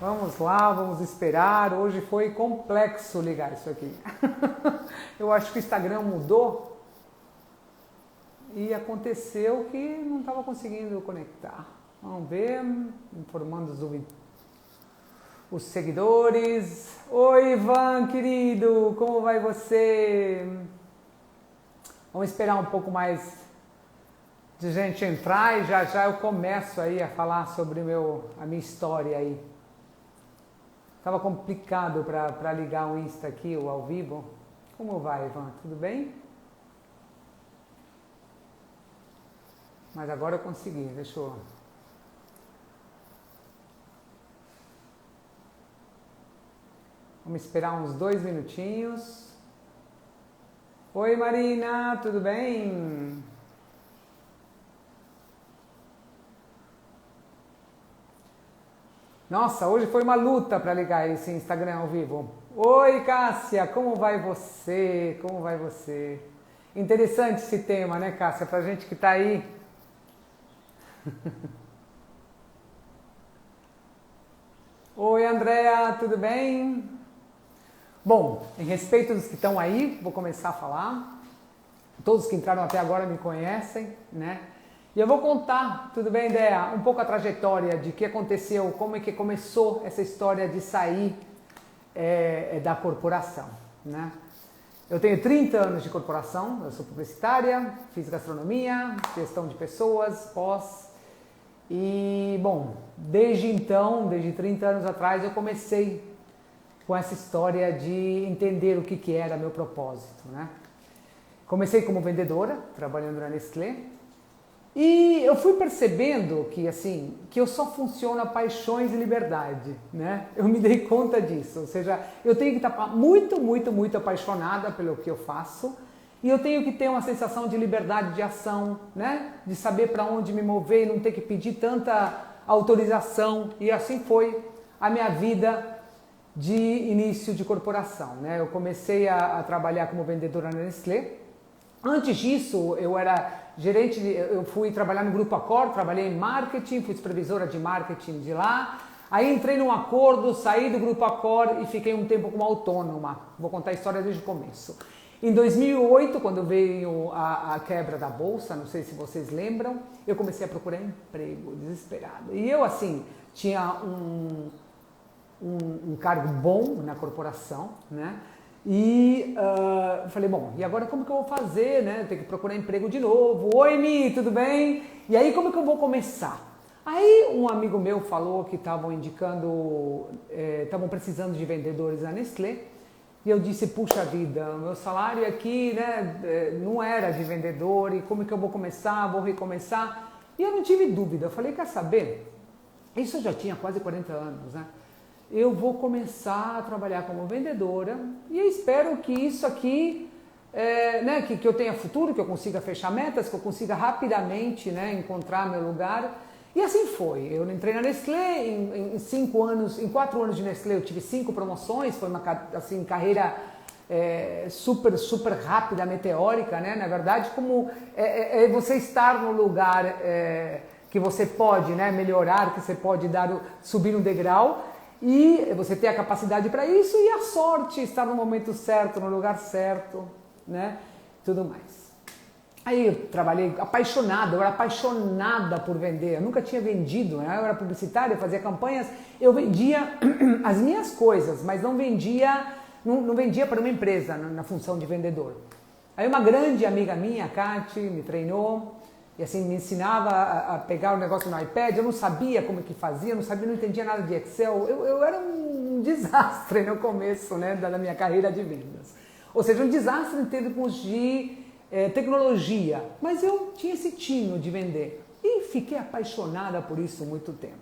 Vamos lá, vamos esperar. Hoje foi complexo ligar isso aqui. Eu acho que o Instagram mudou e aconteceu que não estava conseguindo conectar. Vamos ver, informando os seguidores. Oi, Ivan, querido, como vai você? Vamos esperar um pouco mais de gente entrar e já já eu começo aí a falar sobre a minha história aí. Tava complicado para ligar o Insta aqui, o ao vivo. Como vai, Ivan? Tudo bem? Mas agora eu consegui, deixa eu... Vamos esperar uns 2 minutinhos. Oi, Marina, tudo bem? Nossa, hoje foi uma luta para ligar esse Instagram ao vivo. Oi, Cássia, como vai você? Como vai você? Interessante esse tema, né, Cássia? Pra gente que tá aí. Oi, Andréa, tudo bem? Bom, em respeito dos que estão aí, vou começar a falar. Todos que entraram até agora me conhecem, né? E eu vou contar, tudo bem, Dea? Um pouco a trajetória de que aconteceu, como é que começou essa história de sair da corporação, né? Eu tenho 30 anos de corporação, eu sou publicitária, fiz gastronomia, gestão de pessoas, pós. E, bom, desde então, desde 30 anos atrás, eu comecei com essa história de entender o que era meu propósito, né? Comecei como vendedora, trabalhando na Nestlé. E eu fui percebendo que, assim, que eu só funciono a paixões e liberdade, né? Eu me dei conta disso, ou seja, eu tenho que estar muito, muito, muito apaixonada pelo que eu faço e eu tenho que ter uma sensação de liberdade de ação, né? De saber para onde me mover e não ter que pedir tanta autorização. E assim foi a minha vida de início de corporação, né? Eu comecei a trabalhar como vendedora na Nestlé. Antes disso, eu era gerente, eu fui trabalhar no Grupo Accor, trabalhei em marketing, fui supervisora de marketing de lá. Aí entrei num acordo, saí do Grupo Accor e fiquei um tempo como autônoma. Vou contar a história desde o começo. Em 2008, quando veio a quebra da Bolsa, não sei se vocês lembram, eu comecei a procurar emprego, desesperado. E eu, assim, tinha um cargo bom na corporação, né? E falei, bom, e agora como que eu vou fazer, né? Tem que procurar emprego de novo. Oi, Mi, tudo bem? E aí como que eu vou começar? Aí um amigo meu falou que estavam indicando, estavam precisando de vendedores na Nestlé. E eu disse, puxa vida, meu salário aqui, né, não era de vendedor, e como que eu vou começar? Vou recomeçar? E eu não tive dúvida, eu falei, quer saber? Isso eu já tinha quase 40 anos, né? Eu vou começar a trabalhar como vendedora e eu espero que isso aqui, né, que eu tenha futuro, que eu consiga fechar metas, que eu consiga rapidamente, né, encontrar meu lugar. E assim foi. Eu entrei na Nestlé, em 4 anos de Nestlé eu tive 5 promoções, foi uma assim, carreira super, super rápida, meteórica, né? Na verdade, como você estar no lugar que você pode, né, melhorar, que você pode subir um degrau. E você ter a capacidade para isso e a sorte, estar no momento certo, no lugar certo, né? Tudo mais. Aí eu trabalhei apaixonada, eu era apaixonada por vender, eu nunca tinha vendido, né? Eu era publicitária, fazia campanhas, eu vendia as minhas coisas, mas não vendia para uma empresa na função de vendedor. Aí uma grande amiga minha, a Kati, me treinou, e assim, me ensinava a pegar o negócio no iPad, eu não sabia como que fazia, não entendia nada de Excel, eu era um desastre no começo, né, da minha carreira de vendas. Ou seja, um desastre em termos de tecnologia, mas eu tinha esse tino de vender e fiquei apaixonada por isso muito tempo,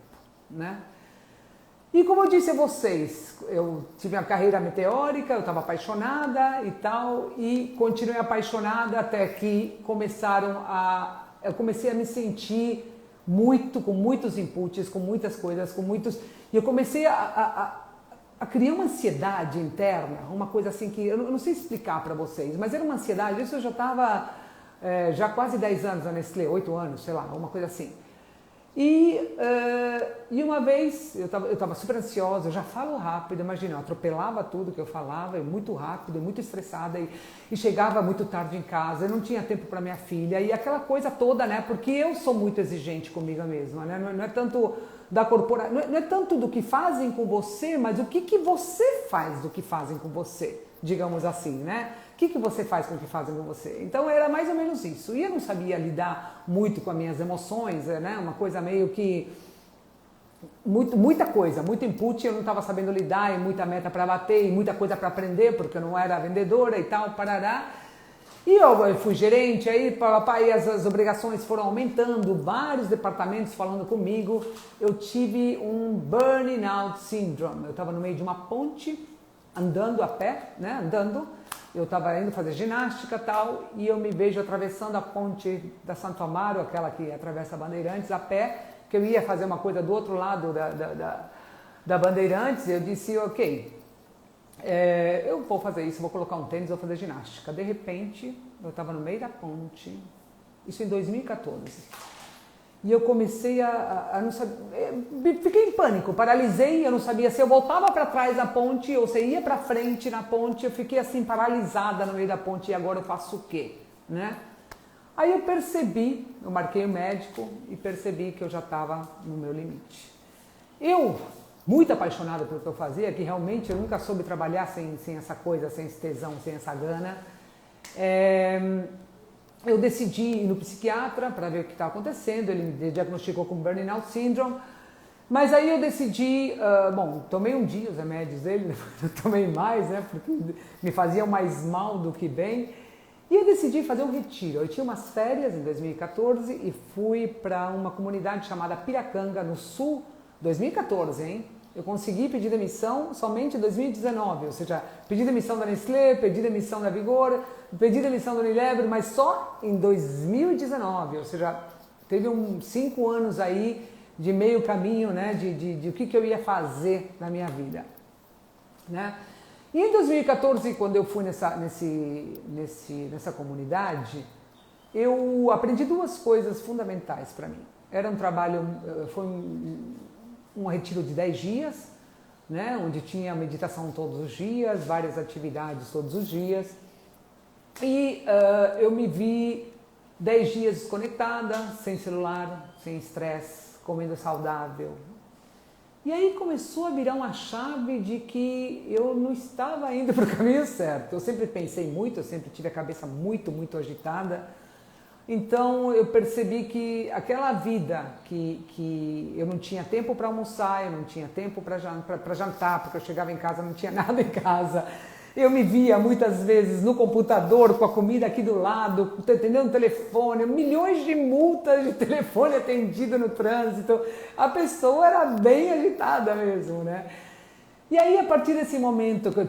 né? E como eu disse a vocês, eu tive uma carreira meteórica, eu estava apaixonada e tal, e continuei apaixonada até que eu comecei a me sentir com muitos inputs, com muitas coisas, e eu comecei a criar uma ansiedade interna, uma coisa assim que eu não sei explicar para vocês, mas era uma ansiedade. Isso eu já estava já quase 10 anos na Nestlé, 8 anos, sei lá, uma coisa assim. E uma vez, eu estava super ansiosa, eu já falo rápido, imagina, eu atropelava tudo que eu falava, muito rápido, muito estressada, e chegava muito tarde em casa, eu não tinha tempo para minha filha, e aquela coisa toda, né, porque eu sou muito exigente comigo mesma, né, não é tanto da corporação, não é tanto do que fazem com você, mas o que você faz do que fazem com você, digamos assim, né? O que você faz com o que fazem com você? Então era mais ou menos isso. E eu não sabia lidar muito com as minhas emoções, né? Uma coisa meio que... muita coisa, muito input, eu não estava sabendo lidar, e muita meta para bater, e muita coisa para aprender, porque eu não era vendedora e tal, parará. E eu fui gerente, aí papai, as obrigações foram aumentando, vários departamentos falando comigo. Eu tive um burning out syndrome. Eu estava no meio de uma ponte, andando a pé, né? Eu estava indo fazer ginástica e tal, e eu me vejo atravessando a ponte da Santo Amaro, aquela que atravessa a Bandeirantes, a pé, que eu ia fazer uma coisa do outro lado da Bandeirantes, e eu disse, ok, eu vou fazer isso, vou colocar um tênis, vou fazer ginástica. De repente, eu estava no meio da ponte, isso em 2014, e eu comecei a não saber, fiquei em pânico, paralisei, eu não sabia se eu voltava para trás da ponte ou se ia para frente na ponte, eu fiquei assim paralisada no meio da ponte, e agora eu faço o quê, né? Aí eu percebi, eu marquei o médico e percebi que eu já estava no meu limite. Eu, muito apaixonada pelo que eu fazia, que realmente eu nunca soube trabalhar sem essa coisa, sem esse tesão, sem essa gana, eu decidi ir no psiquiatra para ver o que estava acontecendo, ele me diagnosticou com burning out syndrome, mas aí eu decidi, tomei um dia os remédios dele, depois eu tomei mais, né, porque me faziam mais mal do que bem, e eu decidi fazer um retiro. Eu tinha umas férias em 2014 e fui para uma comunidade chamada Piracanga, no sul, 2014, hein? Eu consegui pedir demissão somente em 2019, ou seja, pedi demissão da Nestlé, pedi demissão da Vigor, pedi demissão da Unilever, mas só em 2019, ou seja, teve uns 5 anos aí de meio caminho, né, de o que eu ia fazer na minha vida, né? E em 2014, quando eu fui nessa comunidade, eu aprendi 2 coisas fundamentais para mim. Era um trabalho, foi um retiro de 10 dias, né, onde tinha meditação todos os dias, várias atividades todos os dias. E eu me vi 10 dias desconectada, sem celular, sem estresse, comendo saudável. E aí começou a virar uma chave de que eu não estava indo para o caminho certo. Eu sempre pensei muito, eu sempre tive a cabeça muito, muito agitada. Então eu percebi que aquela vida que eu não tinha tempo para almoçar, eu não tinha tempo para jantar, porque eu chegava em casa, não tinha nada em casa. Eu me via muitas vezes no computador com a comida aqui do lado, atendendo o telefone, milhões de multas de telefone atendido no trânsito. A pessoa era bem agitada mesmo, né? E aí, a partir desse momento que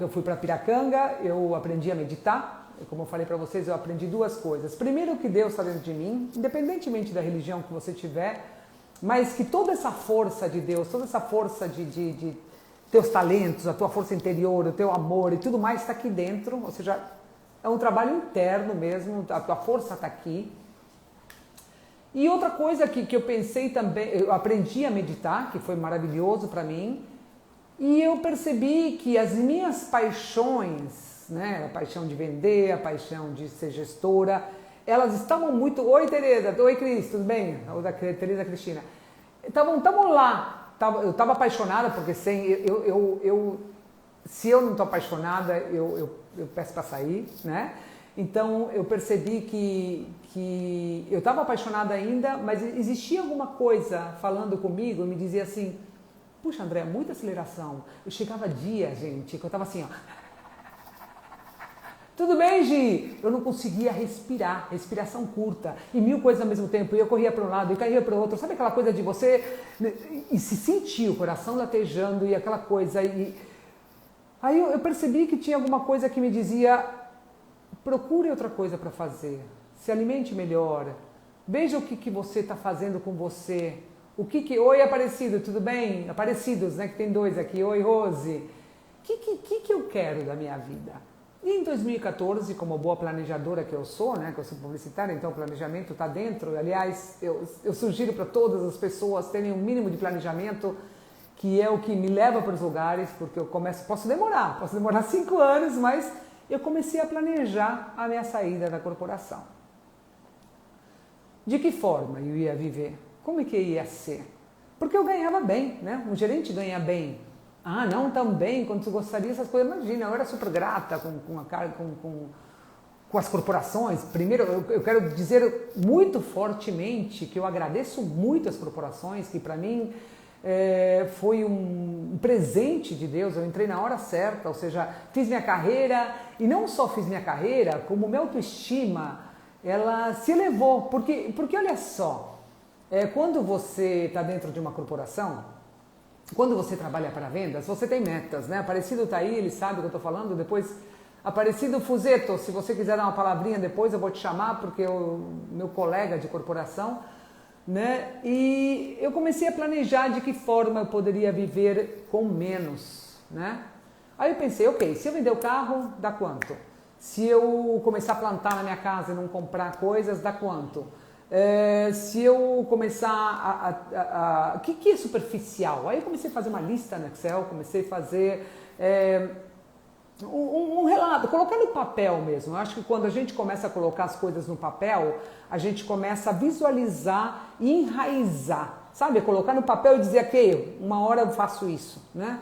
eu fui para Piracanga, eu aprendi a meditar. Como eu falei para vocês, eu aprendi 2 coisas. Primeiro, que Deus está dentro de mim, independentemente da religião que você tiver, mas que toda essa força de Deus, toda essa força de teus talentos, a tua força interior, o teu amor e tudo mais está aqui dentro, ou seja, é um trabalho interno mesmo, a tua força está aqui. E outra coisa que eu pensei também, eu aprendi a meditar, que foi maravilhoso para mim, e eu percebi que as minhas paixões, né, a paixão de vender, a paixão de ser gestora, elas estavam muito... Oi, Tereza. Oi, Cris, tudo bem? Ou da Tereza Cristina. Estavam lá. Eu estava apaixonada, porque se eu não estou apaixonada, eu peço para sair, né? Então eu percebi que eu estava apaixonada ainda, mas existia alguma coisa falando comigo e me dizia assim, puxa, André, muita aceleração. Eu chegava dia, gente, que eu estava assim, ó. Tudo bem, Gi? Eu não conseguia respirar, respiração curta, e 1000 coisas ao mesmo tempo, e eu corria para um lado e caía para o outro, sabe aquela coisa de você, e se sentir o coração latejando, e aquela coisa, e aí eu percebi que tinha alguma coisa que me dizia, procure outra coisa para fazer, se alimente melhor, veja o que você está fazendo com você, oi, Aparecido, tudo bem? Aparecidos, né, que tem 2 aqui, oi, Rose, o que eu quero da minha vida? E em 2014, como boa planejadora que eu sou, né, que eu sou publicitária, então o planejamento está dentro. Aliás, eu sugiro para todas as pessoas terem um mínimo de planejamento, que é o que me leva para os lugares, porque eu posso demorar 5 anos, mas eu comecei a planejar a minha saída da corporação. De que forma eu ia viver? Como é que ia ser? Porque eu ganhava bem, né? Um gerente ganha bem. Ah, não tão bem quanto você gostaria, essas coisas. Imagina, eu era super grata com as corporações. Primeiro, eu quero dizer muito fortemente que eu agradeço muito as corporações, que para mim foi um presente de Deus. Eu entrei na hora certa, ou seja, fiz minha carreira, e não só fiz minha carreira, como minha autoestima, ela se elevou. Porque olha só, quando você está dentro de uma corporação, quando você trabalha para vendas, você tem metas, né? Aparecido tá aí, ele sabe o que eu estou falando. Depois, Aparecido Fuzeto, se você quiser dar uma palavrinha depois, eu vou te chamar, porque meu colega de corporação, né? E eu comecei a planejar de que forma eu poderia viver com menos, né? Aí eu pensei, ok, se eu vender o carro, dá quanto? Se eu começar a plantar na minha casa e não comprar coisas, dá quanto? Se eu começar o que é superficial? Aí eu comecei a fazer uma lista no Excel, comecei a fazer um relato, colocar no papel mesmo. Eu acho que quando a gente começa a colocar as coisas no papel, a gente começa a visualizar e enraizar, sabe? Colocar no papel e dizer, ok, uma hora eu faço isso, né?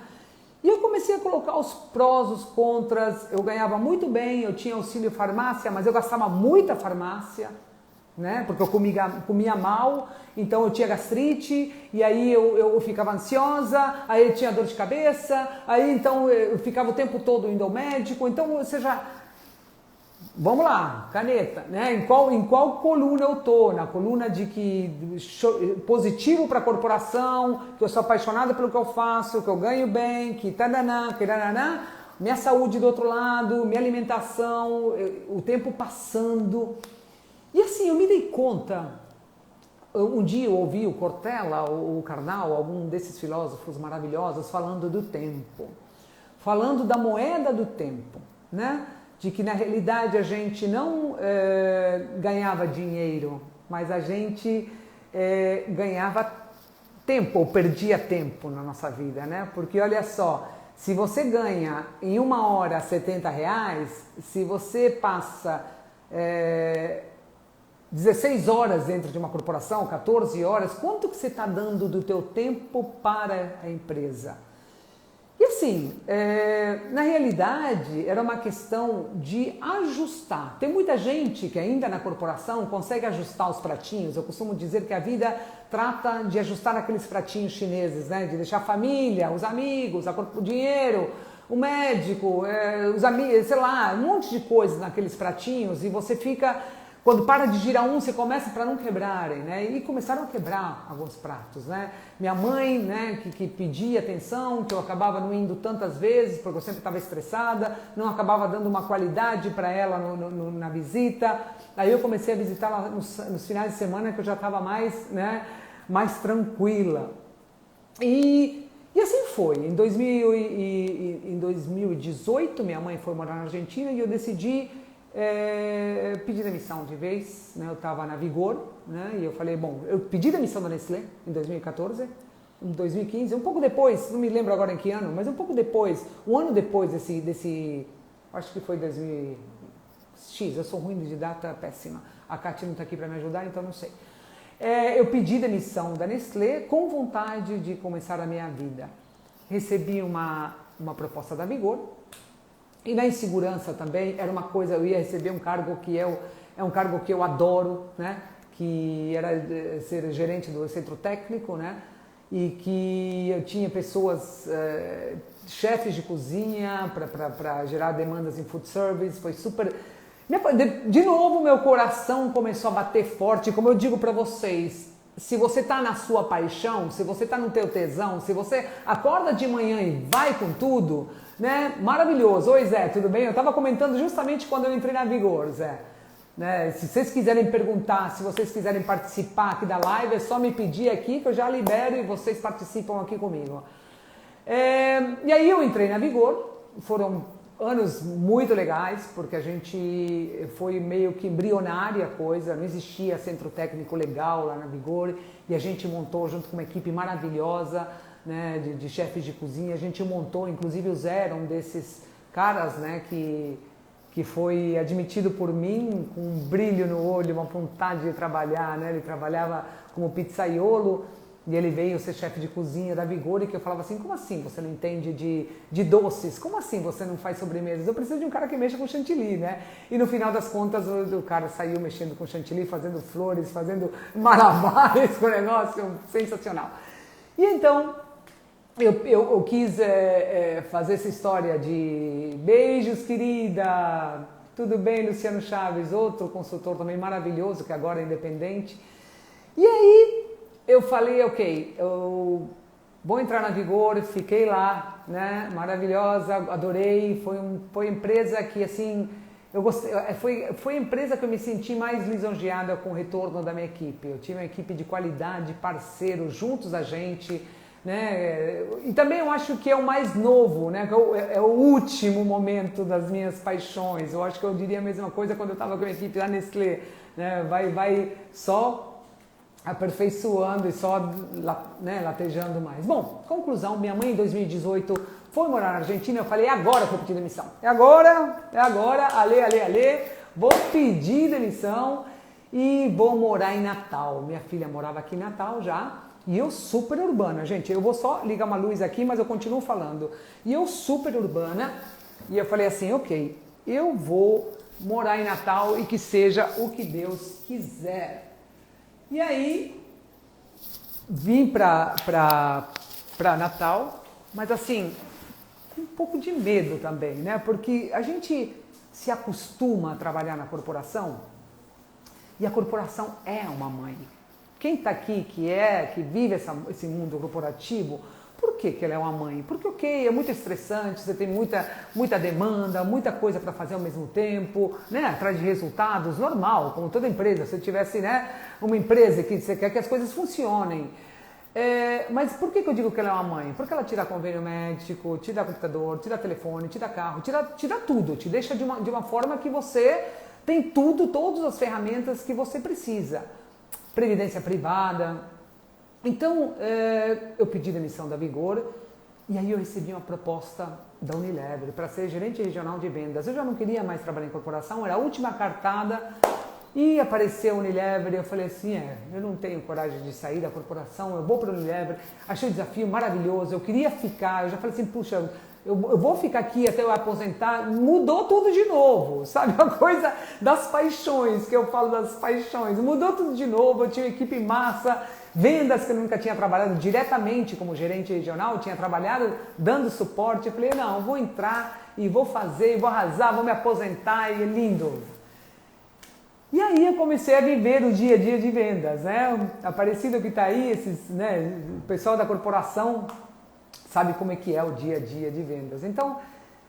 E eu comecei a colocar os prós, os contras. Eu ganhava muito bem, eu tinha auxílio farmácia, mas eu gastava muita farmácia, né? Porque eu comia mal, então eu tinha gastrite, e aí eu ficava ansiosa, aí eu tinha dor de cabeça, aí então eu ficava o tempo todo indo ao médico. Então, ou seja, vamos lá, caneta, né? Em qual coluna eu tô? Na coluna de que positivo para a corporação, que eu sou apaixonada pelo que eu faço, que eu ganho bem, que tadaná, que tadaná, minha saúde do outro lado, minha alimentação, o tempo passando. E assim, eu me dei conta, um dia eu ouvi o Cortella, o Karnal, algum desses filósofos maravilhosos, falando do tempo, falando da moeda do tempo, né? De que na realidade a gente não ganhava dinheiro, mas a gente ganhava tempo, ou perdia tempo na nossa vida, né? Porque olha só, se você ganha em 1 hora R$70, se você passa 16 horas dentro de uma corporação, 14 horas, quanto que você está dando do teu tempo para a empresa? E assim, na realidade, era uma questão de ajustar. Tem muita gente que ainda na corporação consegue ajustar os pratinhos. Eu costumo dizer que a vida trata de ajustar aqueles pratinhos chineses, né? De deixar a família, os amigos, o dinheiro, o médico, os amigos, sei lá, um monte de coisas naqueles pratinhos, e você fica... Quando para de girar você começa para não quebrarem, né? E começaram a quebrar alguns pratos, né? Minha mãe, né, que pedia atenção, que eu acabava não indo tantas vezes, porque eu sempre estava estressada, não acabava dando uma qualidade para ela na visita. Aí eu comecei a visitar lá nos finais de semana, que eu já estava mais tranquila. E assim foi. Em 2018, minha mãe foi morar na Argentina e eu decidi pedi demissão de vez, né? Eu estava na Vigor, né? E eu falei, bom, eu pedi demissão da Nestlé em 2014, em 2015, um pouco depois, não me lembro agora em que ano, mas um pouco depois, um ano depois desse acho que foi 2000X, eu sou ruim de data, péssima, a Katy não está aqui para me ajudar, então não sei. Eu pedi demissão da Nestlé com vontade de começar a minha vida. Recebi uma proposta da Vigor. E na insegurança também, era uma coisa, eu ia receber um cargo que é um cargo que eu adoro, né? Que era ser gerente do centro técnico, né? E que eu tinha pessoas, chefes de cozinha para gerar demandas em food service, foi super... De novo, meu coração começou a bater forte, como eu digo para vocês, se você está na sua paixão, se você está no teu tesão, se você acorda de manhã e vai com tudo, né? Maravilhoso. Oi, Zé, tudo bem? Eu estava comentando justamente quando eu entrei na Vigor, Zé. Né? Se vocês quiserem perguntar, se vocês quiserem participar aqui da live, é só me pedir aqui que eu já libero e vocês participam aqui comigo. E aí eu entrei na Vigor, foram anos muito legais, porque a gente foi meio que embrionária a coisa, não existia centro técnico legal lá na Vigor, e a gente montou junto com uma equipe maravilhosa, né, de chefes de cozinha, a gente montou, inclusive o Zé era um desses caras, né, que foi admitido por mim com um brilho no olho, uma vontade de trabalhar, né, ele trabalhava como pizzaiolo, e ele veio ser chefe de cozinha da Vigor, e que eu falava assim, como assim você não entende de doces? Como assim você não faz sobremesas? Eu preciso de um cara que mexa com chantilly, né? E no final das contas o cara saiu mexendo com chantilly, fazendo flores, fazendo malabares com o negócio sensacional. E então eu quis fazer essa história de beijos, querida, tudo bem, Luciano Chaves, outro consultor também maravilhoso, que agora é independente. E aí eu falei, ok, eu vou entrar na Vigor, fiquei lá, né, maravilhosa, adorei, foi empresa que assim, eu gostei, foi a empresa que eu me senti mais lisonjeada com o retorno da minha equipe. Eu tinha uma equipe de qualidade, parceiros, juntos a gente, né, e também eu acho que é o mais novo, né, é o último momento das minhas paixões. Eu acho que eu diria a mesma coisa quando eu estava com a minha equipe lá na Nestlé, né, vai só aperfeiçoando e só, né, latejando mais. Bom, conclusão, minha mãe em 2018 foi morar na Argentina, eu falei, é agora que eu vou pedir demissão. É agora, ale, vou pedir demissão e vou morar em Natal. Minha filha morava aqui em Natal já, e eu super urbana, gente, eu vou só ligar uma luz aqui, mas eu continuo falando. E eu super urbana, e eu falei assim, ok, eu vou morar em Natal e que seja o que Deus quiser. E aí, vim pra Natal, mas assim, um pouco de medo também, né? Porque a gente se acostuma a trabalhar na corporação e a corporação é uma mãe. Quem está aqui, que vive esse mundo corporativo, por que ela é uma mãe? Porque, ok, é muito estressante, você tem muita demanda, muita coisa para fazer ao mesmo tempo, né? Atrás de resultados, normal, como toda empresa. Se eu tivesse, né, uma empresa que você quer que as coisas funcionem. Mas por que eu digo que ela é uma mãe? Porque ela te dá convênio médico, te dá computador, te dá telefone, te dá carro, te dá tudo, te deixa de uma forma que você tem tudo, todas as ferramentas que você precisa. Previdência privada. Então, eu pedi demissão da Vigor e aí eu recebi uma proposta da Unilever para ser gerente regional de vendas. Eu já não queria mais trabalhar em corporação, era a última cartada e apareceu a Unilever e eu falei assim, eu não tenho coragem de sair da corporação, eu vou para a Unilever, achei o desafio maravilhoso, eu queria ficar, eu já falei assim, puxa, eu vou ficar aqui até eu aposentar, mudou tudo de novo, sabe? A coisa das paixões, que eu falo das paixões, mudou tudo de novo, eu tinha uma equipe massa, vendas que eu nunca tinha trabalhado diretamente como gerente regional, eu tinha trabalhado dando suporte, eu falei, não, eu vou entrar e vou fazer, vou arrasar, vou me aposentar e é lindo. E aí eu comecei a viver o dia a dia de vendas, né? Aparecido que está aí, o pessoal da corporação sabe como é que é o dia a dia de vendas. Então,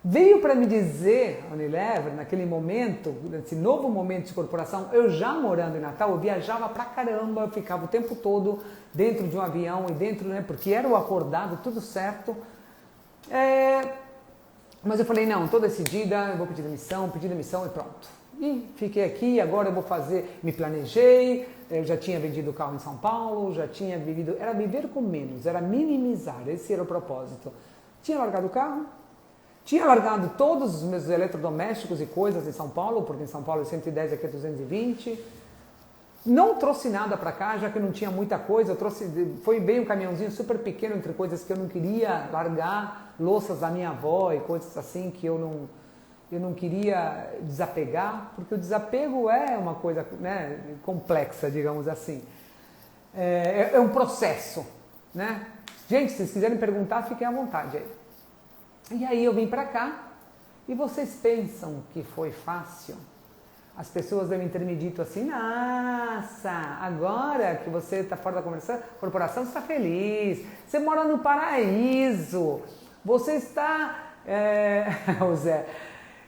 veio para me dizer, a Unilever, naquele momento, nesse novo momento de corporação, eu já morando em Natal, eu viajava pra caramba, eu ficava o tempo todo dentro de um avião e dentro, né, porque era o acordado, tudo certo. Mas eu falei, não, estou decidida, eu vou pedir demissão e pronto. E fiquei aqui, agora eu vou me planejei, eu já tinha vendido o carro em São Paulo, já tinha vivido, era viver com menos, era minimizar, esse era o propósito. Tinha largado o carro, tinha largado todos os meus eletrodomésticos e coisas em São Paulo, porque em São Paulo é 110, aqui é 220. Não trouxe nada para cá, já que não tinha muita coisa, foi bem um caminhãozinho super pequeno entre coisas que eu não queria largar, louças da minha avó e coisas assim que eu não queria desapegar, porque o desapego é uma coisa, né, complexa, digamos assim. É um processo, né? Gente, se vocês quiserem perguntar, fiquem à vontade aí. E aí eu vim para cá e vocês pensam que foi fácil? As pessoas devem ter me dito assim, nossa, agora que você está fora da corporação, você está feliz, você mora no paraíso, você está... o Zé...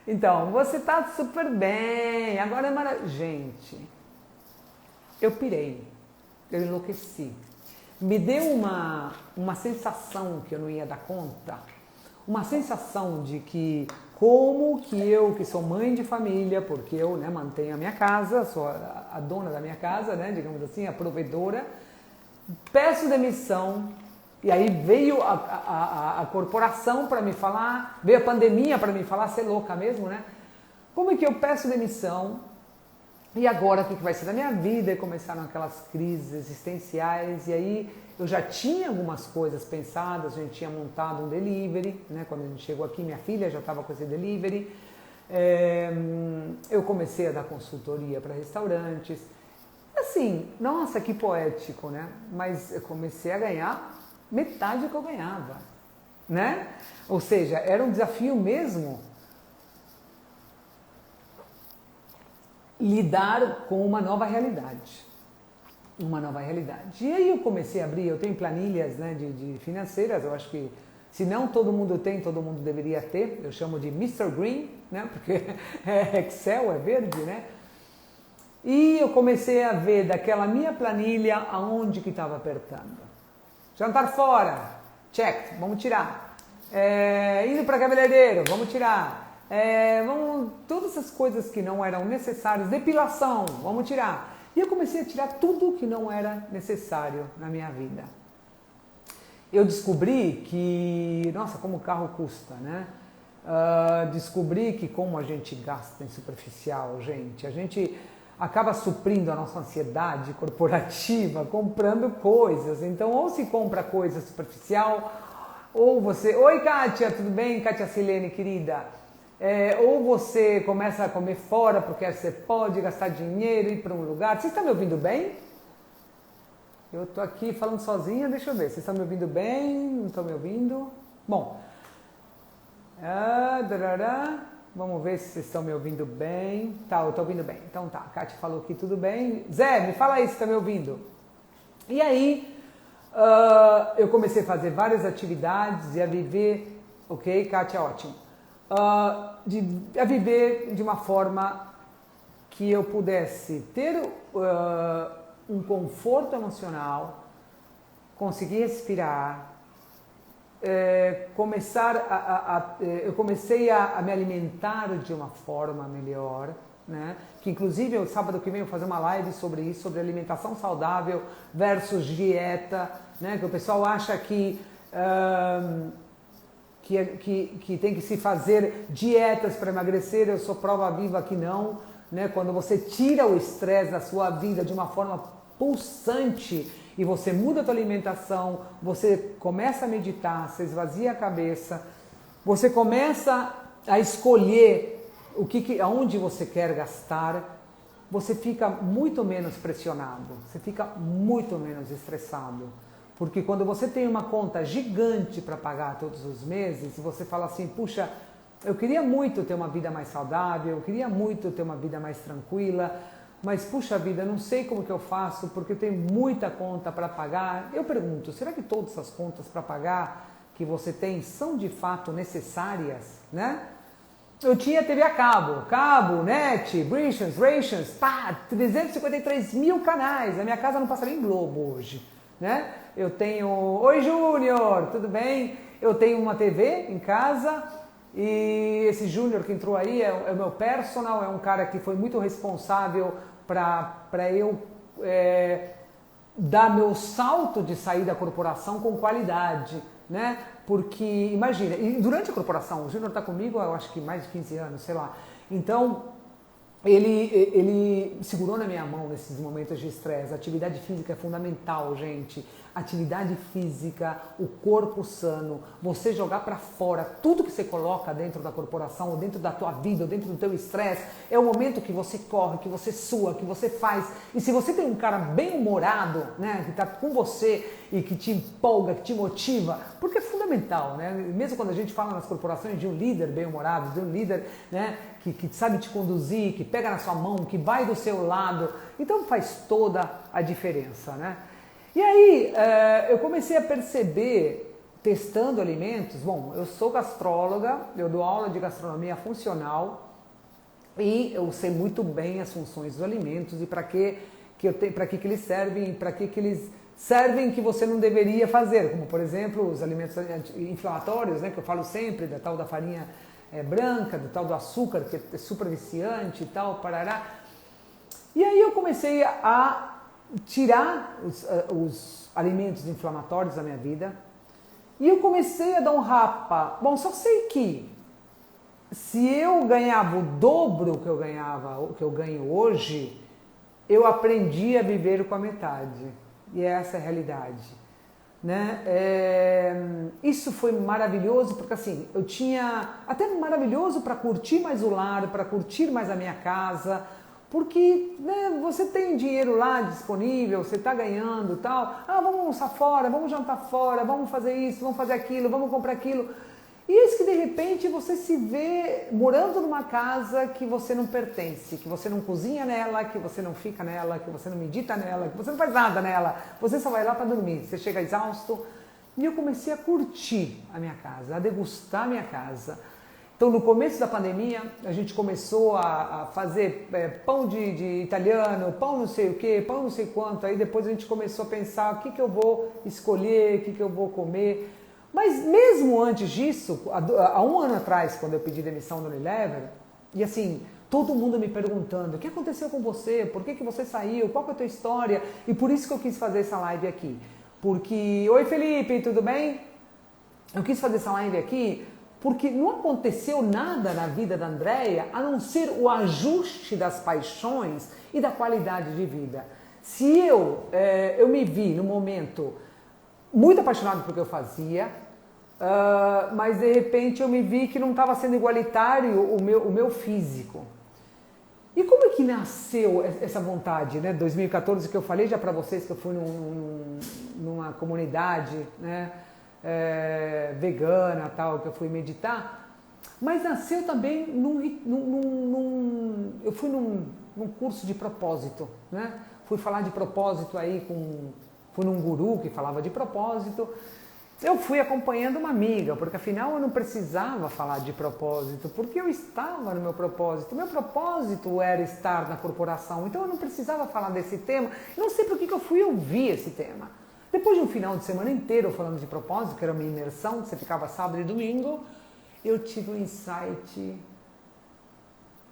Então, você está super bem, agora é maravilhoso. Gente, eu pirei, eu enlouqueci. Me deu uma sensação que eu não ia dar conta, uma sensação de que como que eu, que sou mãe de família, porque eu, né, mantenho a minha casa, sou a dona da minha casa, né, digamos assim, a provedora, peço demissão, e aí veio a corporação para me falar, veio a pandemia para me falar, ser louca mesmo, né? Como é que eu peço demissão? E agora o que vai ser da minha vida? E começaram aquelas crises existenciais, e aí eu já tinha algumas coisas pensadas, a gente tinha montado um delivery, né? Quando a gente chegou aqui, minha filha já estava com esse delivery. Eu comecei a dar consultoria para restaurantes. Assim, nossa, que poético, né? Mas eu comecei a ganhar metade do que eu ganhava, né? Ou seja, era um desafio mesmo lidar com uma nova realidade. Uma nova realidade. E aí eu comecei a abrir, eu tenho planilhas, né, de financeiras, eu acho que se não todo mundo tem, todo mundo deveria ter. Eu chamo de Mr. Green, né? Porque é Excel, é verde, né? E eu comecei a ver daquela minha planilha aonde que estava apertando. Jantar fora, check, vamos tirar. Indo para cabeleireiro, vamos tirar. Todas essas coisas que não eram necessárias, depilação, vamos tirar. E eu comecei a tirar tudo que não era necessário na minha vida. Eu descobri que, nossa, como o carro custa, né? Descobri que como a gente gasta em superficial, gente, a gente acaba suprindo a nossa ansiedade corporativa comprando coisas. Então, ou se compra coisa superficial, ou você... Oi, Kátia, tudo bem? Kátia Silene, querida. Ou você começa a comer fora porque você pode gastar dinheiro, ir para um lugar. Vocês estão me ouvindo bem? Eu estou aqui falando sozinha, deixa eu ver. Vocês estão me ouvindo bem? Não estão me ouvindo? Bom. Vamos ver se vocês estão me ouvindo bem. Tá, eu estou ouvindo bem. Então tá, a Kátia falou que tudo bem. Zé, me fala aí se está me ouvindo. E aí, eu comecei a fazer várias atividades e a viver... Ok, Kátia, ótimo. A viver de uma forma que eu pudesse ter um conforto emocional, conseguir respirar, eu comecei a me alimentar de uma forma melhor, né? Que inclusive o sábado que vem eu vou fazer uma live sobre isso, sobre alimentação saudável versus dieta, né? Que o pessoal acha que tem que se fazer dietas para emagrecer. Eu sou prova viva que não, né? Quando você tira o estresse da sua vida de uma forma pulsante e você muda a sua alimentação, você começa a meditar, você esvazia a cabeça, você começa a escolher aonde você quer gastar, você fica muito menos pressionado, você fica muito menos estressado. Porque quando você tem uma conta gigante para pagar todos os meses, e você fala assim, puxa, eu queria muito ter uma vida mais saudável, eu queria muito ter uma vida mais tranquila, mas puxa vida, não sei como que eu faço, porque eu tenho muita conta para pagar. Eu pergunto, será que todas essas contas para pagar que você tem são de fato necessárias, né? Eu tinha TV a cabo, net, rations, 353 mil canais, a minha casa não passa nem Globo hoje, né? Eu tenho... Oi, Júnior, tudo bem? Eu tenho uma TV em casa e esse Júnior que entrou aí é o meu personal, é um cara que foi muito responsável para eu dar meu salto de sair da corporação com qualidade, né? Porque, imagina, e durante a corporação, o Júnior está comigo há, eu acho que mais de 15 anos, sei lá. Então, ele segurou na minha mão nesses momentos de estresse. A atividade física é fundamental, gente. Atividade física, o corpo sano, você jogar para fora tudo que você coloca dentro da corporação, ou dentro da tua vida, ou dentro do teu estresse, é o momento que você corre, que você sua, que você faz. E se você tem um cara bem humorado, né, que está com você e que te empolga, que te motiva, porque é fundamental, né? Mesmo quando a gente fala nas corporações de um líder bem humorado, de um líder, né, que sabe te conduzir, que pega na sua mão, que vai do seu lado, então faz toda a diferença, né? E aí, eu comecei a perceber, testando alimentos, bom, eu sou gastróloga, eu dou aula de gastronomia funcional e eu sei muito bem as funções dos alimentos e para que eles servem, para que eles servem que você não deveria fazer, como por exemplo os alimentos inflamatórios, né, que eu falo sempre, da tal da farinha branca, do tal do açúcar, que é super viciante e tal, parará. E aí eu comecei a tirar os alimentos inflamatórios da minha vida e eu comecei a dar um rapa. Bom, só sei que se eu ganhava o dobro que eu ganhava, o que eu ganho hoje, eu aprendi a viver com a metade. E essa é a realidade. Né? Isso foi maravilhoso, porque assim, eu tinha até maravilhoso para curtir mais o lar, para curtir mais a minha casa, porque né, você tem dinheiro lá disponível, você está ganhando tal, vamos almoçar fora, vamos jantar fora, vamos fazer isso, vamos fazer aquilo, vamos comprar aquilo. E eis que de repente você se vê morando numa casa que você não pertence, que você não cozinha nela, que você não fica nela, que você não medita nela, que você não faz nada nela, você só vai lá para dormir, você chega exausto. E eu comecei a curtir a minha casa, a degustar a minha casa. Então no começo da pandemia a gente começou a fazer pão de italiano, pão não sei o que, pão não sei quanto, aí depois a gente começou a pensar o que eu vou escolher, o que eu vou comer. Mas mesmo antes disso, há um ano atrás, quando eu pedi demissão do Unilever, e assim, todo mundo me perguntando, o que aconteceu com você? Por que você saiu? Qual que é a tua história? E por isso que eu quis fazer essa live aqui. Porque, oi Felipe, tudo bem? Eu quis fazer essa live aqui porque não aconteceu nada na vida da Andréia a não ser o ajuste das paixões e da qualidade de vida. Se eu me vi no momento muito apaixonado pelo que eu fazia, mas de repente eu me vi que não estava sendo igualitário o meu físico. E como é que nasceu essa vontade, né? 2014, que eu falei já para vocês que eu fui numa comunidade, né, vegana, tal, que eu fui meditar, mas nasceu também eu fui num curso de propósito, né? Fui falar de propósito aí fui num guru que falava de propósito. Eu fui acompanhando uma amiga, porque afinal eu não precisava falar de propósito, porque eu estava no meu propósito. Meu propósito era estar na corporação, então eu não precisava falar desse tema. Eu não sei por que eu fui ouvir esse tema. Depois de um final de semana inteiro falando de propósito, que era uma imersão, que você ficava sábado e domingo, eu tive um insight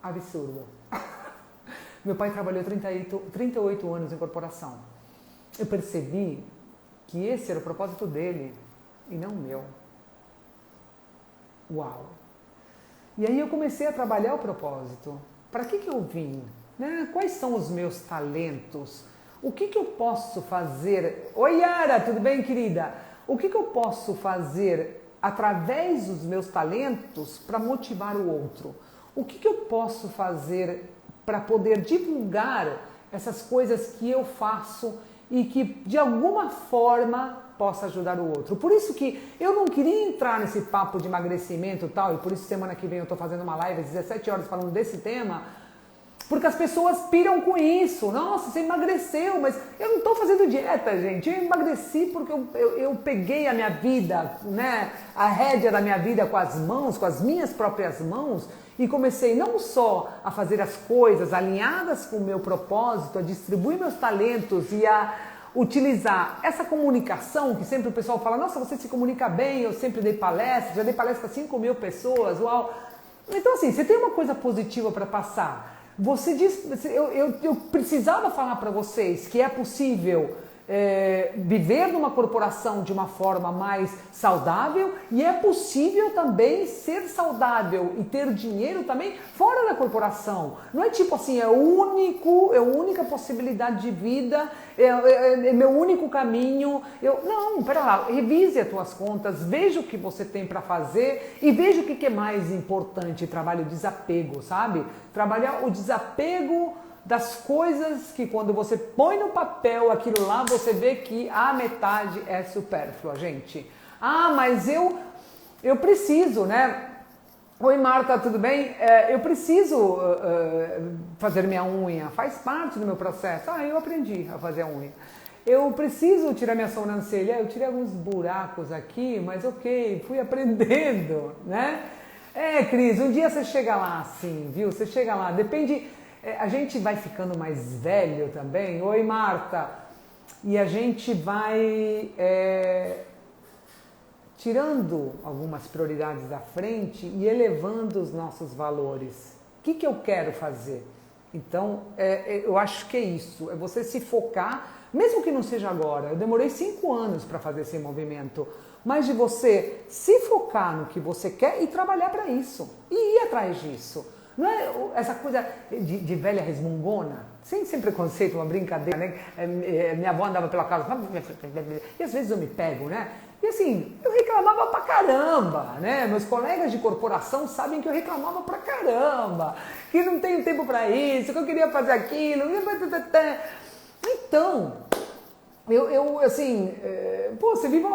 absurdo. Meu pai trabalhou 38 anos em corporação. Eu percebi que esse era o propósito dele e não o meu. Uau! E aí eu comecei a trabalhar o propósito. Para que eu vim? Né? Quais são os meus talentos? O que eu posso fazer? Oi Yara, tudo bem, querida? O que eu posso fazer através dos meus talentos para motivar o outro? O que eu posso fazer para poder divulgar essas coisas que eu faço e que de alguma forma possa ajudar o outro? Por isso que eu não queria entrar nesse papo de emagrecimento e tal, e por isso semana que vem eu estou fazendo uma live às 17 horas falando desse tema, porque as pessoas piram com isso. Nossa, você emagreceu, mas eu não estou fazendo dieta, gente. Eu emagreci porque eu peguei a minha vida, né, a rédea da minha vida com as mãos, com as minhas próprias mãos, e comecei não só a fazer as coisas alinhadas com o meu propósito, a distribuir meus talentos e a utilizar essa comunicação, que sempre o pessoal fala, nossa, você se comunica bem, eu sempre dei palestra, já dei palestra para 5.000 pessoas, uau. Então assim, você tem uma coisa positiva para passar. Você diz, eu precisava falar para vocês que é possível viver numa corporação de uma forma mais saudável e é possível também ser saudável e ter dinheiro também fora da corporação. Não é tipo assim, é a única possibilidade de vida, é meu único caminho. Não, pera lá, revise as tuas contas, veja o que você tem para fazer e veja o que é mais importante. Trabalhe o desapego, sabe? Trabalhar o desapego das coisas que quando você põe no papel aquilo lá, você vê que a metade é supérflua, gente. Mas eu preciso, né? Oi Marta, tudo bem? Eu preciso fazer minha unha, faz parte do meu processo. Eu aprendi a fazer a unha. Eu preciso tirar minha sobrancelha, eu tirei alguns buracos aqui, mas ok, fui aprendendo, né? Cris, um dia você chega lá assim, viu? Você chega lá, depende... A gente vai ficando mais velho também. Oi, Marta. E a gente vai tirando algumas prioridades da frente e elevando os nossos valores. O que eu quero fazer? Então, eu acho que é isso, é você se focar, mesmo que não seja agora. Eu demorei 5 anos para fazer esse movimento, mas de você se focar no que você quer e trabalhar para isso, e ir atrás disso. Não é essa coisa de velha resmungona, sem preconceito, uma brincadeira, né? Minha avó andava pela casa, e às vezes eu me pego, né? E assim, eu reclamava pra caramba, né? Meus colegas de corporação sabem que eu reclamava pra caramba, que não tenho tempo pra isso, que eu queria fazer aquilo. Então, você vira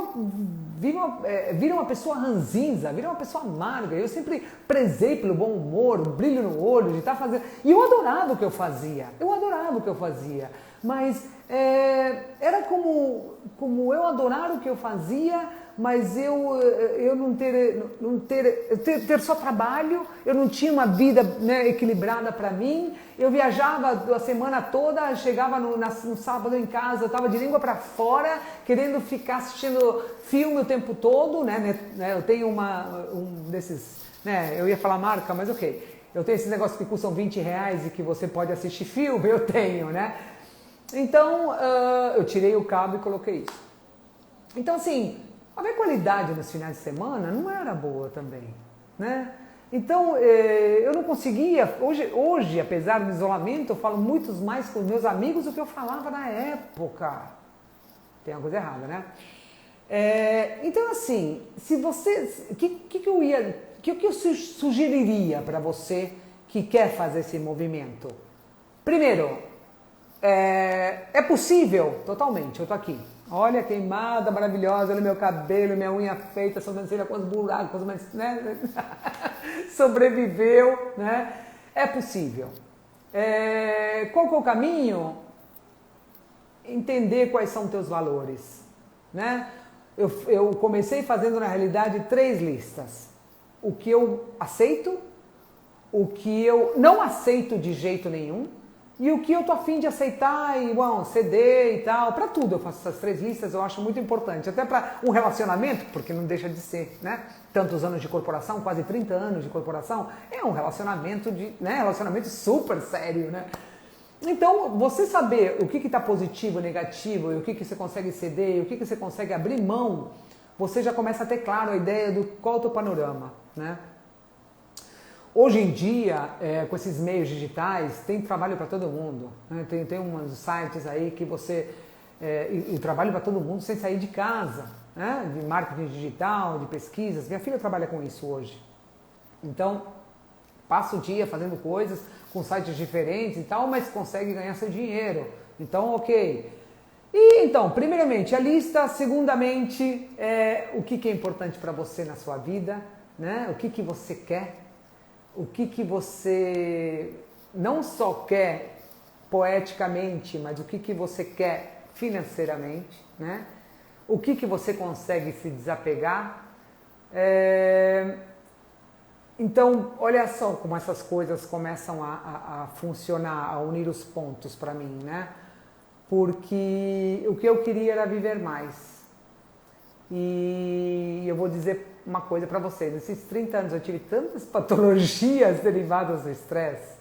uma pessoa ranzinza, vira uma pessoa amarga. Eu sempre prezei pelo bom humor, o brilho no olho, de estar fazendo. E eu adorava o que eu fazia, mas era como eu adorar o que eu fazia, mas eu não ter só trabalho, eu não tinha uma vida, né, equilibrada para mim. Eu viajava a semana toda, chegava no sábado em casa, eu estava de língua para fora, querendo ficar assistindo filme o tempo todo, né? Eu tenho um desses, né? Eu ia falar marca, mas ok. Eu tenho esses negócios que custam R$20 e que você pode assistir filme, eu tenho, né? Então, eu tirei o cabo e coloquei isso. Então, assim, a minha qualidade nos finais de semana não era boa também, né? Então, eu não conseguia, hoje, apesar do isolamento, eu falo muito mais com os meus amigos do que eu falava na época. Tem uma coisa errada, né? Então, assim, se você, o que eu sugeriria para você que quer fazer esse movimento? Primeiro, é possível, totalmente, eu tô aqui. Olha, queimada, maravilhosa, olha meu cabelo, minha unha feita, sobrancelha com os buracos, mas, né? Sobreviveu, né? É possível. Qual que é o caminho? Entender quais são teus valores, né? Eu comecei fazendo, na realidade, 3 listas. O que eu aceito, o que eu não aceito de jeito nenhum, e o que eu tô a fim de aceitar e, ceder e tal. Para tudo eu faço essas 3 listas, eu acho muito importante. Até para um relacionamento, porque não deixa de ser, né? Tantos anos de corporação, quase 30 anos de corporação, é um relacionamento relacionamento super sério, né? Então, você saber o que está positivo, negativo, e o que você consegue ceder, e o que você consegue abrir mão, você já começa a ter claro a ideia do qual é o teu panorama, né? Hoje em dia, com esses meios digitais, tem trabalho para todo mundo, né? Tem uns sites aí que você... e trabalho para todo mundo sem sair de casa, né? De marketing digital, de pesquisas. Minha filha trabalha com isso hoje. Então, passa o dia fazendo coisas com sites diferentes e tal, mas consegue ganhar seu dinheiro. Então, ok. E então, primeiramente, a lista. Segundamente, o que é importante para você na sua vida, né? O que você quer. O que você não só quer poeticamente, mas o que você quer financeiramente, né? O que você consegue se desapegar. Então, olha só como essas coisas começam a funcionar, a unir os pontos para mim, né? Porque o que eu queria era viver mais. E eu vou dizer uma coisa para vocês, nesses 30 anos eu tive tantas patologias derivadas do estresse,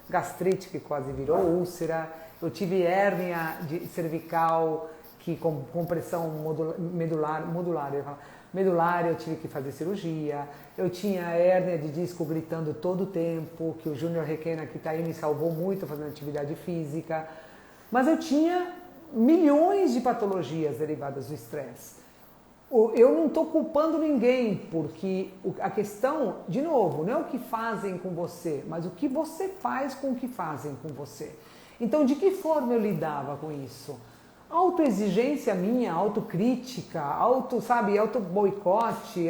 gastrite que quase virou úlcera, eu tive hérnia cervical com compressão medular, eu tive que fazer cirurgia, eu tinha hérnia de disco gritando todo o tempo, que o Júnior Requena que está aí me salvou muito fazendo atividade física, mas eu tinha milhões de patologias derivadas do estresse. Eu não estou culpando ninguém, porque a questão, de novo, não é o que fazem com você, mas o que você faz com o que fazem com você. Então, de que forma eu lidava com isso? Autoexigência minha, autocrítica, auto-boicote.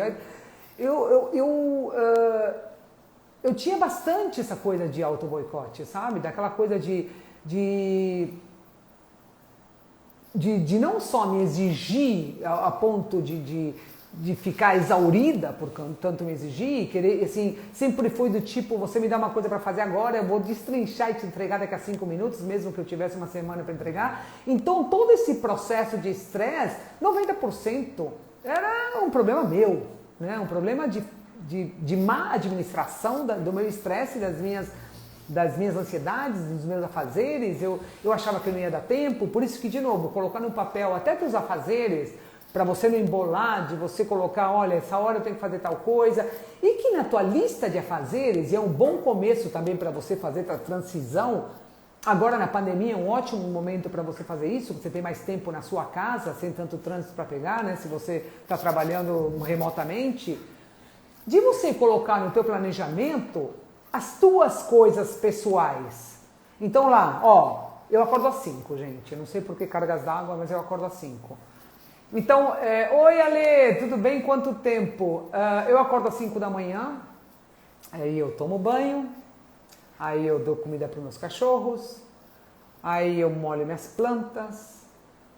Eu tinha bastante essa coisa de auto-boicote, sabe? Daquela coisa de não só me exigir a ponto de de ficar exaurida por tanto me exigir, querer, assim, sempre fui do tipo, você me dá uma coisa para fazer agora, eu vou destrinchar e te entregar daqui a 5 minutos, mesmo que eu tivesse uma semana para entregar. Então, todo esse processo de estresse, 90% era um problema meu, né? Um problema de má administração do meu estresse, das minhas ansiedades, dos meus afazeres. Eu achava que eu não ia dar tempo, por isso que, de novo, colocar no papel até teus afazeres, para você não embolar, de você colocar, olha, essa hora eu tenho que fazer tal coisa, e que na tua lista de afazeres, e é um bom começo também para você fazer a transição, agora na pandemia é um ótimo momento para você fazer isso, você tem mais tempo na sua casa, sem tanto trânsito para pegar, né, se você está trabalhando remotamente, de você colocar no teu planejamento as tuas coisas pessoais. Então lá, ó, eu acordo às 5, gente, eu não sei por que cargas d'água, mas eu acordo às 5. Então, oi Ale, tudo bem? Quanto tempo? Eu acordo às 5 da manhã, aí eu tomo banho, aí eu dou comida para os meus cachorros, aí eu molho minhas plantas,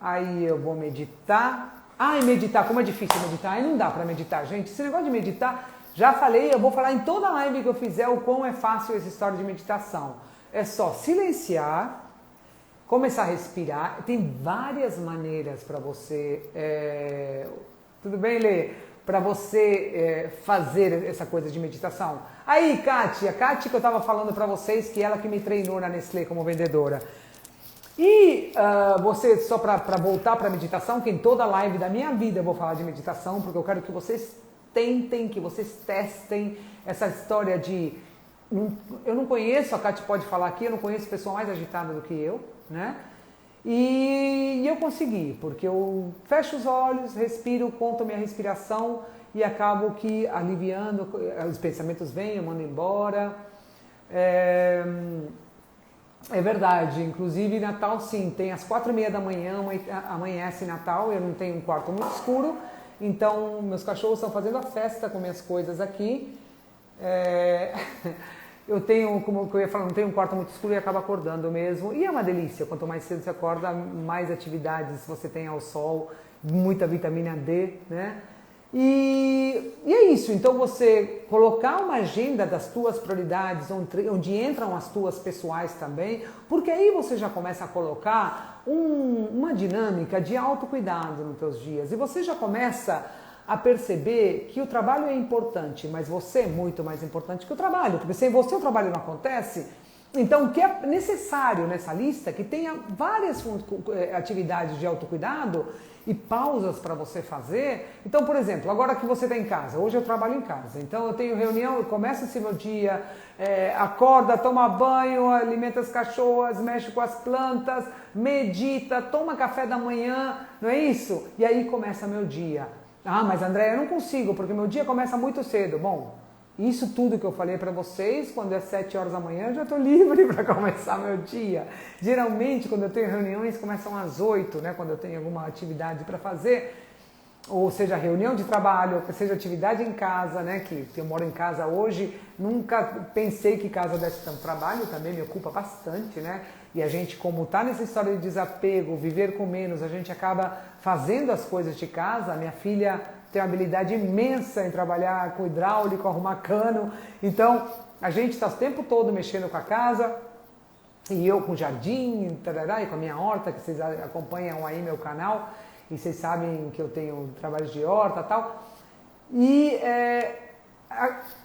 aí eu vou meditar. Ai, meditar, como é difícil meditar, aí não dá para meditar, gente. Esse negócio de meditar, já falei, eu vou falar em toda a live que eu fizer o quão é fácil essa história de meditação. É só silenciar, começar a respirar, tem várias maneiras para você, tudo bem, Lê? Para você fazer essa coisa de meditação. Aí, Kátia que eu estava falando para vocês, que ela que me treinou na Nestlé como vendedora. E você, só para voltar para a meditação, que em toda live da minha vida eu vou falar de meditação, porque eu quero que vocês tentem, que vocês testem essa história de... Eu não conheço, a Kátia pode falar aqui, eu não conheço pessoa mais agitada do que eu, né? E eu consegui, porque eu fecho os olhos, respiro, conto a minha respiração e acabo que aliviando, os pensamentos vêm, eu mando embora. É verdade, inclusive Natal sim, tem às 4h30 da manhã, amanhece Natal, eu não tenho um quarto muito escuro, então meus cachorros estão fazendo a festa com minhas coisas aqui. Eu tenho, como eu ia falar, não tenho um quarto muito escuro e acabo acordando mesmo. E é uma delícia, quanto mais cedo você acorda, mais atividades você tem ao sol, muita vitamina D, né? E é isso, então você colocar uma agenda das tuas prioridades, onde entram as tuas pessoais também, porque aí você já começa a colocar uma dinâmica de autocuidado nos teus dias. E você já começa a perceber que o trabalho é importante, mas você é muito mais importante que o trabalho, porque sem você o trabalho não acontece. Então, o que é necessário nessa lista, que tenha várias atividades de autocuidado e pausas para você fazer. Então, por exemplo, agora que você está em casa, hoje eu trabalho em casa, então eu tenho reunião, eu começo esse meu dia, acorda, toma banho, alimenta as cachorras, mexe com as plantas, medita, toma café da manhã, não é isso? E aí começa meu dia. Ah, mas André, eu não consigo, porque meu dia começa muito cedo. Bom, isso tudo que eu falei para vocês, quando é 7 horas da manhã, eu já estou livre para começar meu dia. Geralmente, quando eu tenho reuniões, começam às 8, né? Quando eu tenho alguma atividade para fazer, ou seja, reunião de trabalho, ou seja, atividade em casa, né? Que eu moro em casa hoje, nunca pensei que casa desse tanto trabalho, também me ocupa bastante, né? E a gente, como está nessa história de desapego, viver com menos, a gente acaba fazendo as coisas de casa. Minha filha tem uma habilidade imensa em trabalhar com hidráulico, arrumar cano. Então, a gente está o tempo todo mexendo com a casa. E eu com jardim, tarará, e com a minha horta, que vocês acompanham aí meu canal. E vocês sabem que eu tenho trabalhos de horta e tal. E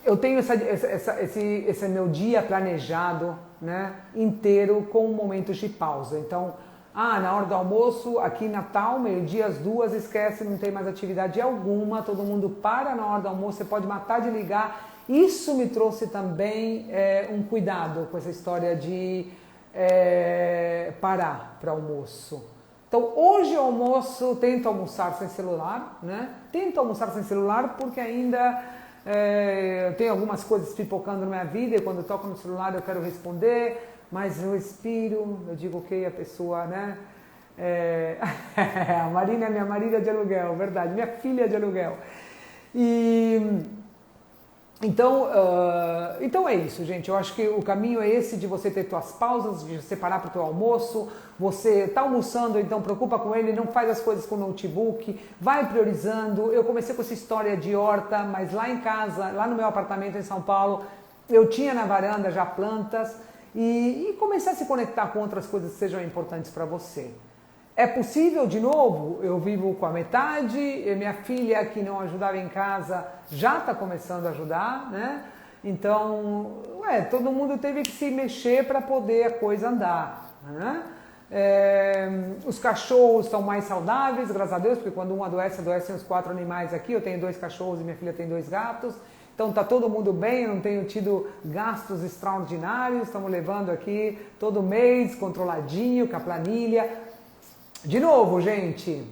eu tenho esse meu dia planejado, né, inteiro com momentos de pausa. Então, na hora do almoço, aqui Natal, meio-dia, às 2, esquece, não tem mais atividade alguma, todo mundo para na hora do almoço, você pode matar de ligar. Isso me trouxe também um cuidado com essa história de parar para almoço. Então, hoje eu almoço, tento almoçar sem celular, né? Tento almoçar sem celular porque ainda eu tenho algumas coisas pipocando na minha vida e quando eu toco no celular eu quero responder, mas eu respiro, eu digo ok, a pessoa, né? A Marina é minha marido de aluguel, verdade, minha filha de aluguel. E Então é isso, gente. Eu acho que o caminho é esse de você ter suas pausas, de separar para o teu almoço. Você está almoçando, então preocupa com ele, não faz as coisas com o notebook, vai priorizando. Eu comecei com essa história de horta, mas lá em casa, lá no meu apartamento em São Paulo, eu tinha na varanda já plantas e começar a se conectar com outras coisas que sejam importantes para você. É possível, de novo, eu vivo com a metade, e minha filha que não ajudava em casa já está começando a ajudar, né? Então, todo mundo teve que se mexer para poder a coisa andar, né? Os cachorros estão mais saudáveis, graças a Deus, porque quando um adoecem os 4 animais aqui, eu tenho 2 cachorros e minha filha tem 2 gatos, então tá todo mundo bem, eu não tenho tido gastos extraordinários, estamos levando aqui todo mês, controladinho, com a planilha. De novo, gente,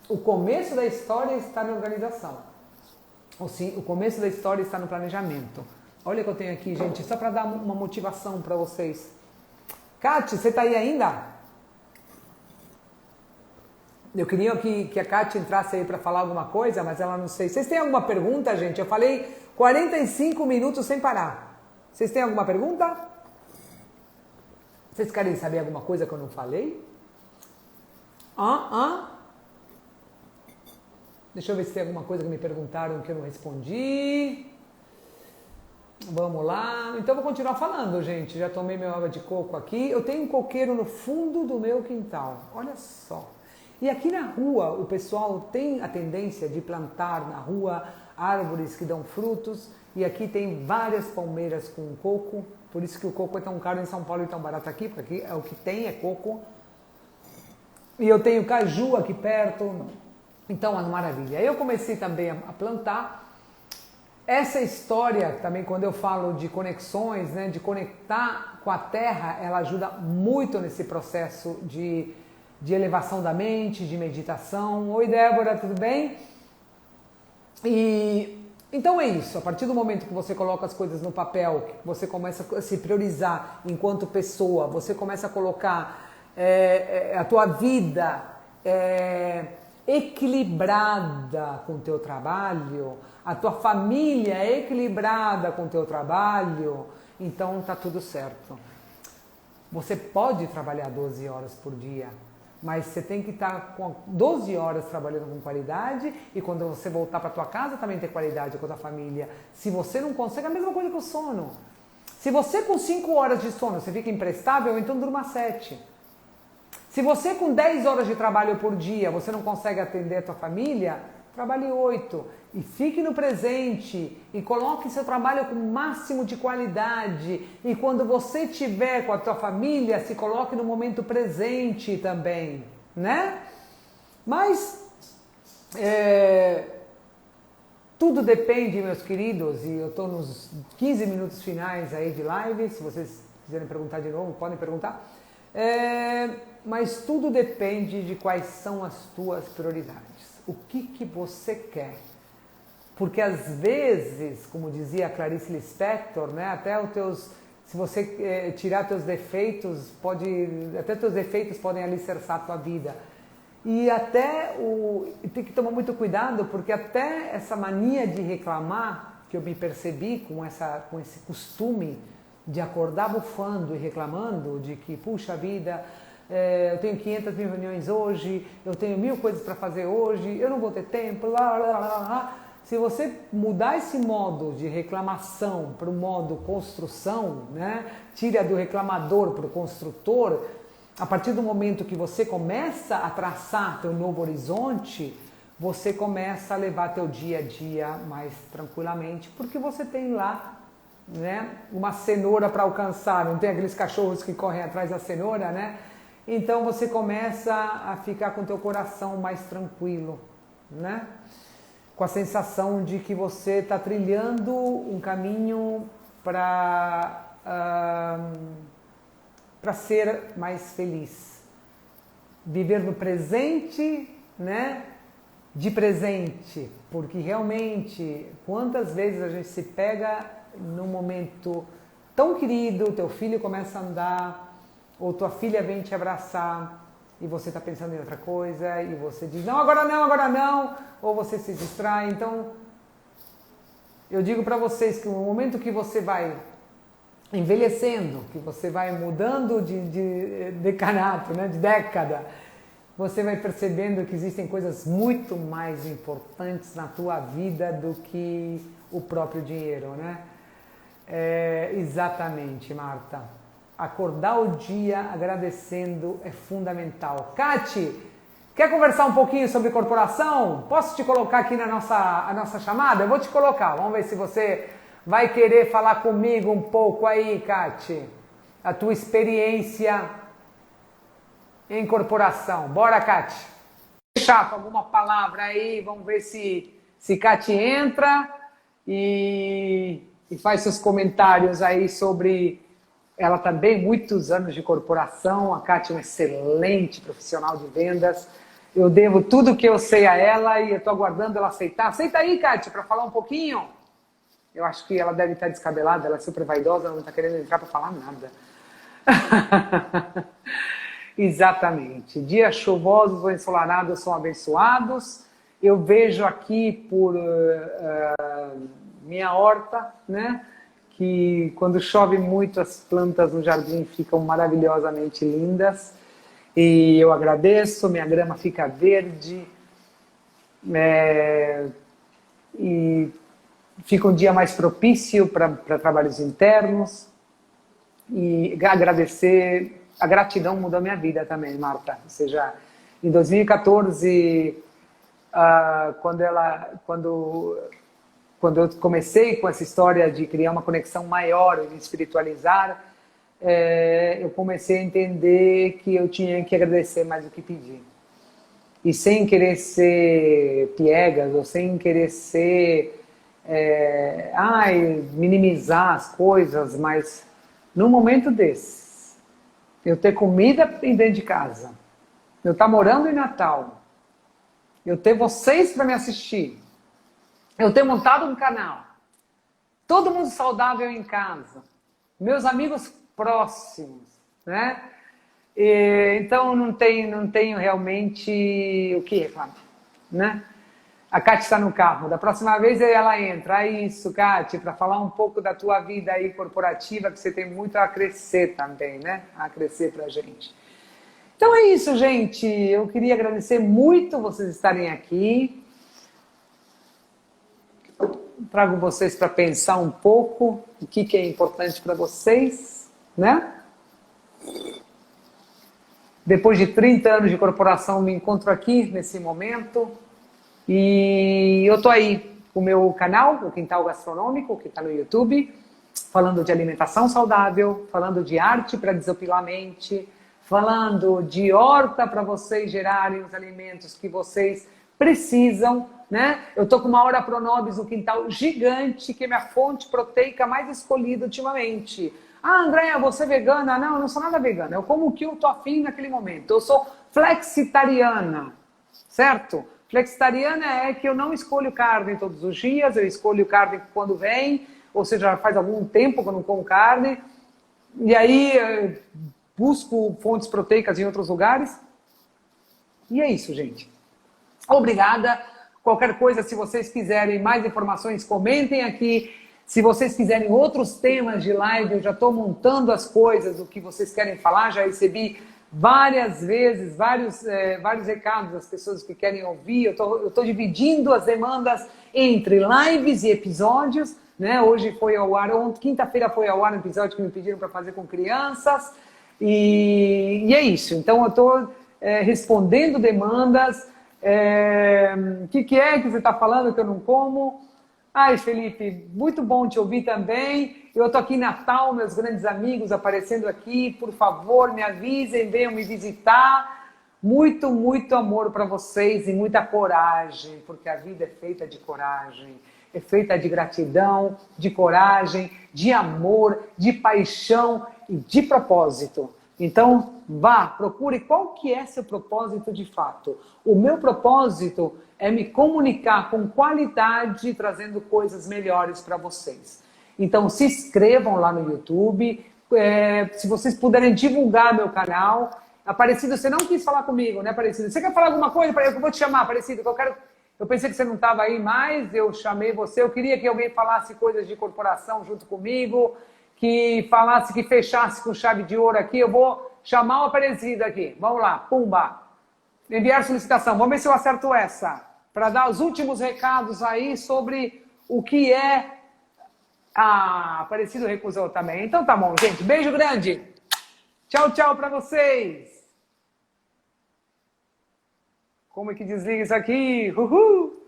o começo da história está na organização. O começo da história está no planejamento. Olha o que eu tenho aqui, gente, só para dar uma motivação para vocês. Kate, você está aí ainda? Eu queria que a Kate entrasse aí para falar alguma coisa, mas ela não sei. Vocês têm alguma pergunta, gente? Eu falei 45 minutos sem parar. Vocês têm alguma pergunta? Vocês querem saber alguma coisa que eu não falei? Deixa eu ver se tem alguma coisa que me perguntaram que eu não respondi. Vamos lá. Então eu vou continuar falando, gente. Já tomei minha água de coco aqui. Eu tenho um coqueiro no fundo do meu quintal. Olha só. E aqui na rua, o pessoal tem a tendência de plantar na rua árvores que dão frutos. E aqui tem várias palmeiras com coco. Por isso que o coco é tão caro em São Paulo e tão barato aqui. Porque aqui é o que tem, é coco. E eu tenho caju aqui perto, então é uma maravilha. Aí eu comecei também a plantar. Essa história também, quando eu falo de conexões, né, de conectar com a terra, ela ajuda muito nesse processo de elevação da mente, de meditação. Oi, Débora, tudo bem? Então é isso, a partir do momento que você coloca as coisas no papel, que você começa a se priorizar enquanto pessoa, você começa a colocar a tua vida equilibrada com o teu trabalho, a tua família equilibrada com o teu trabalho, então tá tudo certo. Você pode trabalhar 12 horas por dia, mas você tem que estar com 12 horas trabalhando com qualidade e quando você voltar para tua casa também ter qualidade com a tua família. Se você não consegue, a mesma coisa que o sono. Se você com 5 horas de sono você fica imprestável, então durma 7. Se você com 10 horas de trabalho por dia, você não consegue atender a tua família, trabalhe 8 e fique no presente e coloque seu trabalho com o máximo de qualidade e quando você estiver com a tua família, se coloque no momento presente também, né? Mas tudo depende, meus queridos, e eu estou nos 15 minutos finais aí de live, se vocês quiserem perguntar de novo, podem perguntar. Mas tudo depende de quais são as tuas prioridades. O que você quer? Porque às vezes, como dizia a Clarice Lispector, né, se você tirar teus defeitos, até teus defeitos podem alicerçar a tua vida. E tem que tomar muito cuidado, porque até essa mania de reclamar, que eu me percebi com esse costume de acordar bufando e reclamando de que, puxa vida, eu tenho 500 mil reuniões hoje, eu tenho 1000 coisas para fazer hoje, eu não vou ter tempo, lá, lá, lá, lá. Se você mudar esse modo de reclamação para o modo construção, né? Tira do reclamador para o construtor, a partir do momento que você começa a traçar teu novo horizonte, você começa a levar teu dia a dia mais tranquilamente, porque você tem lá, né, uma cenoura para alcançar, não tem aqueles cachorros que correm atrás da cenoura, né? Então você começa a ficar com teu coração mais tranquilo, né? Com a sensação de que você está trilhando um caminho para ser mais feliz. Viver no presente, né? De presente, porque realmente, quantas vezes a gente se pega num momento tão querido, teu filho começa a andar, ou tua filha vem te abraçar e você está pensando em outra coisa e você diz, não, agora não, ou você se distrai. Então, eu digo para vocês que no momento que você vai envelhecendo, que você vai mudando de decanato, né, de década, você vai percebendo que existem coisas muito mais importantes na tua vida do que o próprio dinheiro, né? Exatamente, Marta. Acordar o dia agradecendo é fundamental. Kati, quer conversar um pouquinho sobre corporação? Posso te colocar aqui na nossa chamada? Eu vou te colocar. Vamos ver se você vai querer falar comigo um pouco aí, Kati. A tua experiência em corporação. Bora, Kati. Deixar com alguma palavra aí. Vamos ver se Kati entra e faz seus comentários aí sobre... Ela também, muitos anos de corporação, a Kátia é uma excelente profissional de vendas. Eu devo tudo que eu sei a ela e eu estou aguardando ela aceitar. Aceita aí, Kátia, para falar um pouquinho. Eu acho que ela deve estar descabelada, ela é super vaidosa, ela não está querendo entrar para falar nada. Exatamente. Dias chuvosos ou ensolarados são abençoados. Eu vejo aqui por minha horta, né? Que quando chove muito as plantas no jardim ficam maravilhosamente lindas e eu agradeço, minha grama fica verde e fica um dia mais propício para trabalhos internos e agradecer, a gratidão mudou minha vida também, Marta, ou seja, em 2014 quando eu comecei com essa história de criar uma conexão maior, de espiritualizar, eu comecei a entender que eu tinha que agradecer mais do que pedir. E sem querer ser piegas, ou sem querer ser... minimizar as coisas, mas num momento desses, eu ter comida dentro de casa, eu estar morando em Natal, eu ter vocês para me assistir, eu ter montado um canal, todo mundo saudável em casa, meus amigos próximos, né? Então não tenho realmente o que reclamar, né? A Kátia está no carro, da próxima vez ela entra. É isso, Kátia, para falar um pouco da tua vida aí corporativa, que você tem muito a crescer também, né? A crescer pra gente. Então é isso, gente. Eu queria agradecer muito vocês estarem aqui. Trago vocês para pensar um pouco o que é importante para vocês, né? Depois de 30 anos de corporação, me encontro aqui nesse momento e eu tô aí com o meu canal, o Quintal Gastronômico, que está no YouTube, falando de alimentação saudável, falando de arte para desopilar a mente, falando de horta para vocês gerarem os alimentos que vocês precisam, né? Eu tô com uma Ora Pronobis no quintal gigante, que é minha fonte proteica mais escolhida ultimamente. Ah, Andréa, você é vegana? Não, eu não sou nada vegana. Eu como o que eu tô afim naquele momento. Eu sou flexitariana, certo? Flexitariana é que eu não escolho carne todos os dias, eu escolho carne quando vem, ou seja, faz algum tempo que eu não como carne. E aí busco fontes proteicas em outros lugares. E é isso, gente. Obrigada. Qualquer coisa, se vocês quiserem mais informações, comentem aqui. Se vocês quiserem outros temas de live, eu já estou montando as coisas, o que vocês querem falar. Já recebi várias vezes, vários recados das pessoas que querem ouvir. Eu estou dividindo as demandas entre lives e episódios, né? Hoje foi ao ar, quinta-feira foi ao ar um episódio que me pediram para fazer com crianças. E é isso. Então eu estou respondendo demandas. O que é que você está falando que eu não como? Ai, Felipe, muito bom te ouvir também. Eu estou aqui em Natal, meus grandes amigos aparecendo aqui. Por favor, me avisem, venham me visitar. Muito, muito amor para vocês e muita coragem, porque a vida é feita de coragem. É feita de gratidão, de coragem, de amor, de paixão e de propósito. Então, vá, procure qual que é seu propósito de fato. O meu propósito é me comunicar com qualidade, trazendo coisas melhores para vocês. Então, se inscrevam lá no YouTube. Se vocês puderem divulgar meu canal. Aparecido, você não quis falar comigo, né, Aparecido? Você quer falar alguma coisa? Eu vou te chamar, Aparecido, que eu quero Eu pensei que você não estava aí mais, eu chamei você. Eu queria que alguém falasse coisas de corporação junto comigo, que falasse, que fechasse com chave de ouro aqui. Eu vou chamar o Aparecido aqui. Vamos lá, pumba. Enviar solicitação. Vamos ver se eu acerto essa. Para dar os últimos recados aí sobre o que é... Ah, Aparecido recusou também. Então tá bom, gente. Beijo grande. Tchau, tchau para vocês. Como é que desliga isso aqui? Uhul!